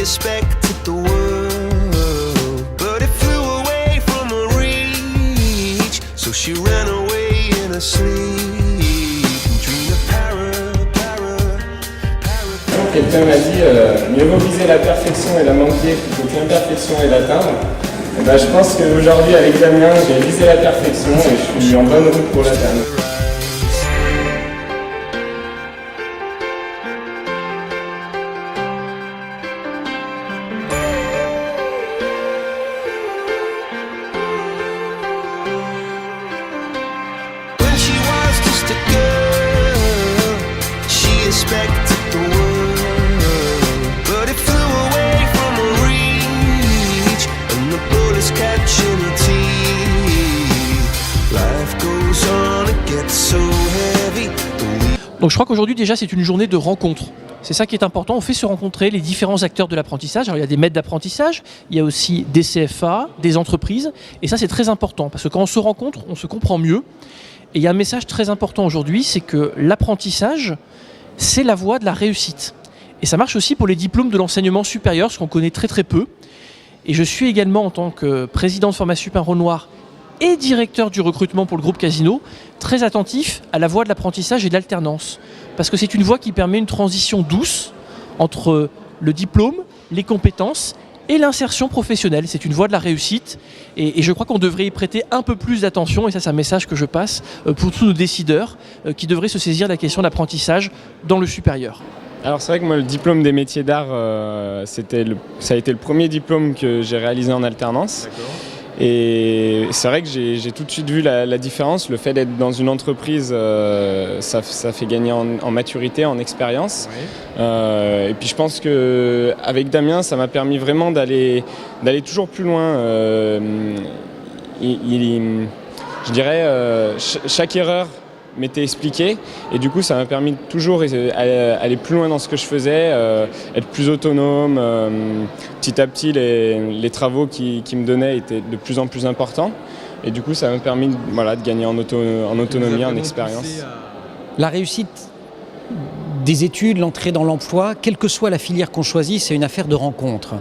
expected the world, but it flew away from her reach. So she ran away in her sleep and dreamed of Quelqu'un m'a dit mieux vaut viser la perfection et la manquer plutôt que l'imperfection et l'atteindre. Et ben, je pense qu'aujourd'hui avec Damien j'ai visé la perfection et je suis en bonne route pour l'atteindre. Expected the world, but it flew away from her reach, and the bullets catching her teeth. Life goes on, it gets so heavy. Donc je crois qu'aujourd'hui déjà c'est une journée de rencontre. C'est ça qui est important, on fait se rencontrer les différents acteurs de l'apprentissage. Alors il y a des maîtres d'apprentissage, il y a aussi des CFA, des entreprises, et ça c'est très important, parce que quand on se rencontre, on se comprend mieux. Et il y a un message très important aujourd'hui, c'est que l'apprentissage, c'est la voie de la réussite. Et ça marche aussi pour les diplômes de l'enseignement supérieur, ce qu'on connaît très très peu. Et je suis également, en tant que président de Formation Sup Rhône-Noir et directeur du recrutement pour le groupe Casino, très attentif à la voie de l'apprentissage et de l'alternance. Parce que c'est une voie qui permet une transition douce entre le diplôme, les compétences et l'insertion professionnelle. C'est une voie de la réussite et je crois qu'on devrait y prêter un peu plus d'attention, et ça c'est un message que je passe pour tous nos décideurs qui devraient se saisir de la question d'apprentissage dans le supérieur. Alors c'est vrai que moi le diplôme des métiers d'art, ça a été le premier diplôme que j'ai réalisé en alternance. D'accord. Et c'est vrai que j'ai tout de suite vu la différence. Le fait d'être dans une entreprise, ça fait gagner en maturité, en expérience. Oui. Et puis je pense qu'avec Damien, ça m'a permis vraiment d'aller toujours plus loin. Je dirais, chaque erreur m'était expliqué, et du coup ça m'a permis de toujours aller plus loin dans ce que je faisais, être plus autonome. Petit à petit les travaux qu'il me donnait étaient de plus en plus importants, et du coup ça m'a permis de gagner en autonomie, en expérience. La réussite des études, l'entrée dans l'emploi, quelle que soit la filière qu'on choisit, c'est une affaire de rencontre.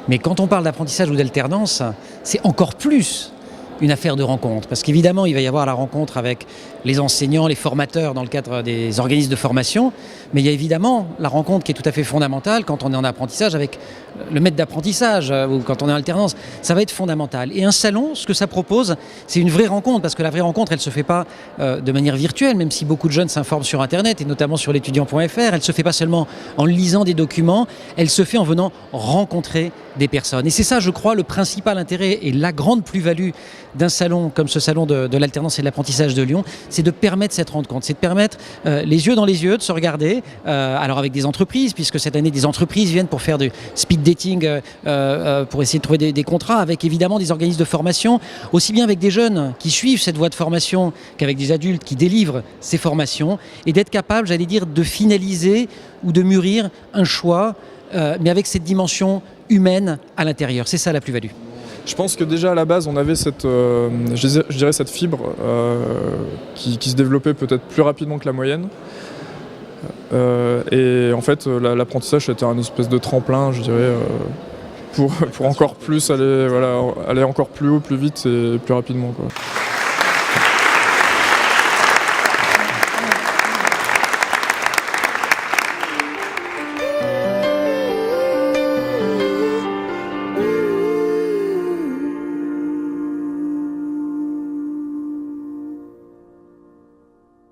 Mais quand on parle d'apprentissage ou d'alternance, c'est encore plus une affaire de rencontre, parce qu'évidemment il va y avoir la rencontre avec les enseignants, les formateurs dans le cadre des organismes de formation, mais il y a évidemment la rencontre qui est tout à fait fondamentale quand on est en apprentissage avec le maître d'apprentissage ou quand on est en alternance. Ça va être fondamental. Et un salon, ce que ça propose, c'est une vraie rencontre, parce que la vraie rencontre, elle ne se fait pas de manière virtuelle, même si beaucoup de jeunes s'informent sur Internet, et notamment sur l'étudiant.fr. Elle ne se fait pas seulement en lisant des documents, elle se fait en venant rencontrer des personnes. Et c'est ça, je crois, le principal intérêt et la grande plus-value d'un salon comme ce salon de l'alternance et de l'apprentissage de Lyon, c'est de permettre cette rencontre, c'est de permettre les yeux dans les yeux, de se regarder, alors avec des entreprises, puisque cette année des entreprises viennent pour faire du speed dating, pour essayer de trouver des contrats, avec évidemment des organismes de formation, aussi bien avec des jeunes qui suivent cette voie de formation qu'avec des adultes qui délivrent ces formations, et d'être capable, j'allais dire, de finaliser ou de mûrir un choix, mais avec cette dimension humaine à l'intérieur. C'est ça la plus-value. Je pense que déjà à la base on avait cette fibre qui se développait peut-être plus rapidement que la moyenne. Et en fait l'apprentissage c'était un espèce de tremplin, je dirais, pour encore plus aller encore plus haut, plus vite et plus rapidement, quoi.